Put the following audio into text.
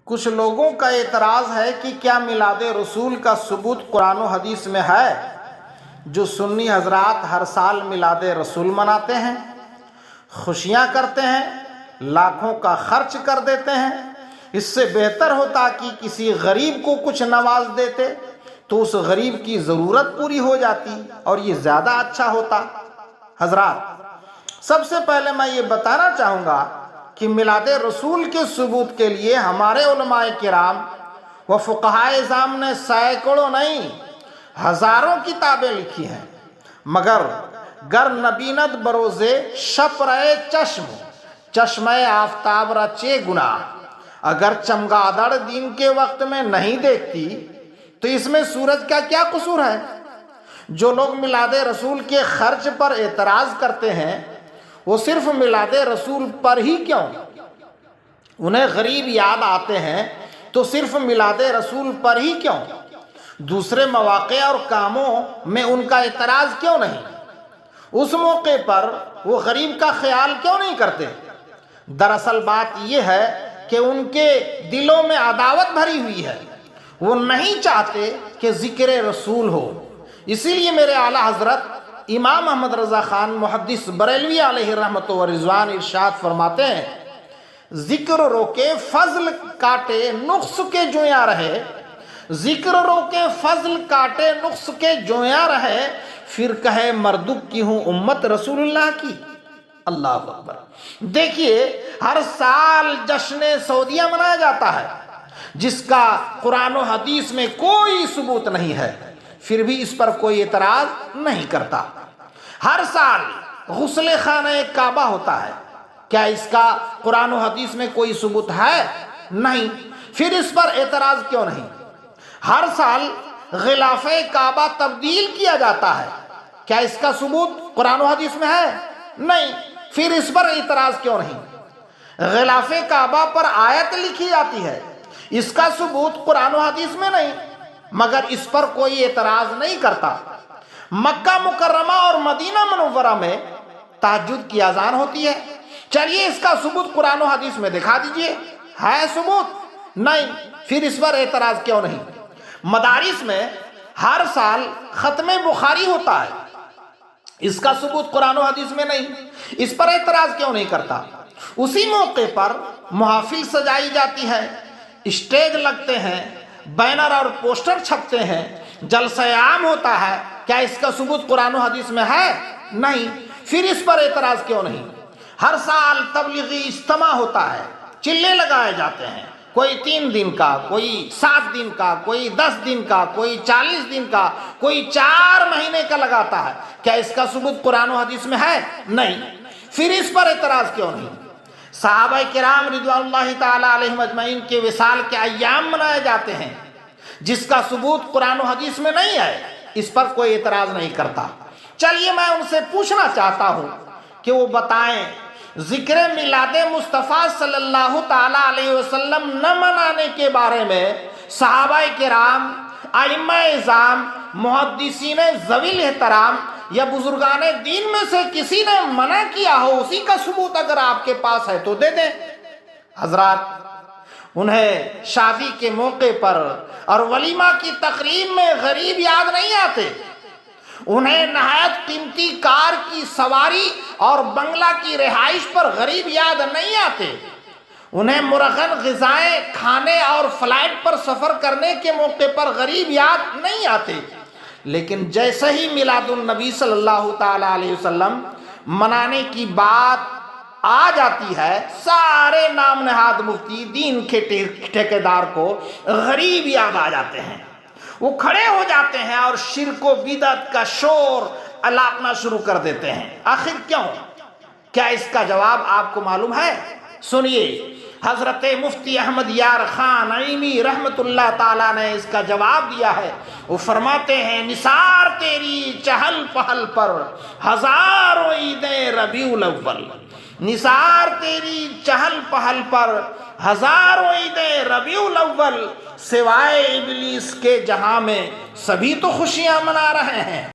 کچھ لوگوں کا اعتراض ہے کہ کیا میلاد رسول کا ثبوت قرآن و حدیث میں ہے؟ جو سنی حضرات ہر سال میلاد رسول مناتے ہیں، خوشیاں کرتے ہیں، لاکھوں کا خرچ کر دیتے ہیں، اس سے بہتر ہوتا کہ کسی غریب کو کچھ نواز دیتے تو اس غریب کی ضرورت پوری ہو جاتی اور یہ زیادہ اچھا ہوتا۔ حضرات، سب سے پہلے میں یہ بتانا چاہوں گا کہ میلاد رسول کے ثبوت کے لیے ہمارے علماء کرام و فقہائے اعظام نے سینکڑوں نہیں ہزاروں کتابیں لکھی ہیں، مگر گر نبیند بروزے شپ رہے چشمہ آفتاب رچے گناہ، اگر چمگادڑ دین کے وقت میں نہیں دیکھتی تو اس میں سورج کا کیا قصور ہے؟ جو لوگ میلاد رسول کے خرچ پر اعتراض کرتے ہیں وہ صرف میلاد رسول پر ہی کیوں؟ انہیں غریب یاد آتے ہیں تو صرف میلاد رسول پر ہی کیوں؟ دوسرے مواقع اور کاموں میں ان کا اعتراض کیوں نہیں؟ اس موقع پر وہ غریب کا خیال کیوں نہیں کرتے؟ دراصل بات یہ ہے کہ ان کے دلوں میں عداوت بھری ہوئی ہے، وہ نہیں چاہتے کہ ذکر رسول ہو۔ اسی لیے میرے اعلیٰ حضرت امام احمد رضا خان محدث بریلوی علیہ رحمت و رضوان ارشاد فرماتے ہیں، ذکر روکے فضل کاٹے نقص کے جویاں رہے، ذکر روکے فضل کاٹے نقص کے جویاں رہے، پھر کہے مردک کی ہوں امت رسول اللہ کی۔ اللہ اکبر۔ دیکھیے، ہر سال جشن سعودیہ منایا جاتا ہے جس کا قرآن و حدیث میں کوئی ثبوت نہیں ہے، پھر بھی اس پر کوئی اعتراض نہیں کرتا۔ ہر سال غسل خانہ کعبہ ہوتا ہے، کیا اس کا قرآن و حدیث میں کوئی ثبوت ہے؟ نہیں، پھر اس پر اعتراض کیوں نہیں؟ ہر سال غلاف کعبہ تبدیل کیا جاتا ہے، کیا اس کا ثبوت قرآن و حدیث میں ہے؟ نہیں، پھر اس پر اعتراض کیوں نہیں؟ غلاف کعبہ پر آیت لکھی جاتی ہے، اس کا ثبوت قرآن و حدیث میں نہیں، مگر اس پر کوئی اعتراض نہیں کرتا۔ مکہ مکرمہ اور مدینہ منورہ میں تہجد کی اذان ہوتی ہے، چلیے اس کا ثبوت قرآن و حدیث میں دکھا دیجئے، ہے ثبوت؟ نہیں، پھر اس پر اعتراض کیوں نہیں؟ مدارس میں ہر سال ختم بخاری ہوتا ہے، اس کا ثبوت قرآن و حدیث میں نہیں، اس پر اعتراض کیوں نہیں کرتا؟ اسی موقع پر محافل سجائی جاتی ہے، اسٹیج لگتے ہیں، بینر اور پوسٹر چھپتے ہیں، جلسہ عام ہوتا ہے، کیا اس کا ثبوت قرآن و حدیث میں ہے؟ نہیں، پھر اس پر اعتراض کیوں نہیں؟ ہر سال تبلیغی اجتماع ہوتا ہے، چلے لگائے جاتے ہیں، کوئی 3 دن کا، کوئی 7 دن کا، کوئی 10 دن کا، کوئی 40 دن کا، کوئی 4 مہینے کا لگاتا ہے، کیا اس کا ثبوت قرآن و حدیث میں ہے؟ نہیں، پھر اس پر اعتراض کیوں نہیں؟ صحابہ کرام رضوان اللہ تعالی علیہم اجمعین کے وصال کے ایام منائے جاتے ہیں، جس کا ثبوت قرآن و حدیث میں نہیں ہے، اس پر کوئی اعتراض نہیں کرتا۔ چلیے میں ان سے پوچھنا چاہتا ہوں کہ وہ بتائیں، ذکر میلاد مصطفیٰ صلی اللہ تعالی علیہ وسلم نہ منانے کے بارے میں صحابہ کرام، ائمہ اعظام، محدثین ذوی الاحترام یا بزرگان دین میں سے کسی نے منع کیا ہو، اسی کا ثبوت اگر آپ کے پاس ہے تو دے دیں۔ حضرات، انہیں شادی کے موقع پر اور ولیمہ کی تقریب میں غریب یاد نہیں آتے، انہیں نہایت قیمتی کار کی سواری اور بنگلہ کی رہائش پر غریب یاد نہیں آتے، انہیں مرغن غذائیں کھانے اور فلائٹ پر سفر کرنے کے موقع پر غریب یاد نہیں آتے، لیکن جیسے ہی میلاد النبی صلی اللہ تعالی علیہ وسلم منانے کی بات آ جاتی ہے، سارے نام نہاد مفتی دین کے ٹھیکیدار کو غریب یاد آ جاتے ہیں، وہ کھڑے ہو جاتے ہیں اور شرک و بدعت کا شور الاپنا شروع کر دیتے ہیں۔ آخر کیوں؟ کیا اس کا جواب آپ کو معلوم ہے؟ سنیے، حضرت مفتی احمد یار خان عیمی رحمت اللہ تعالیٰ نے اس کا جواب دیا ہے۔ وہ فرماتے ہیں، نثار تیری چہل پہل پر ہزاروں عیدیں ربیع الاول، نثار تیری چہل پہل پر ہزاروں عیدیں ربیع الاول، سوائے ابلیس کے جہاں میں سبھی تو خوشیاں منا رہے ہیں۔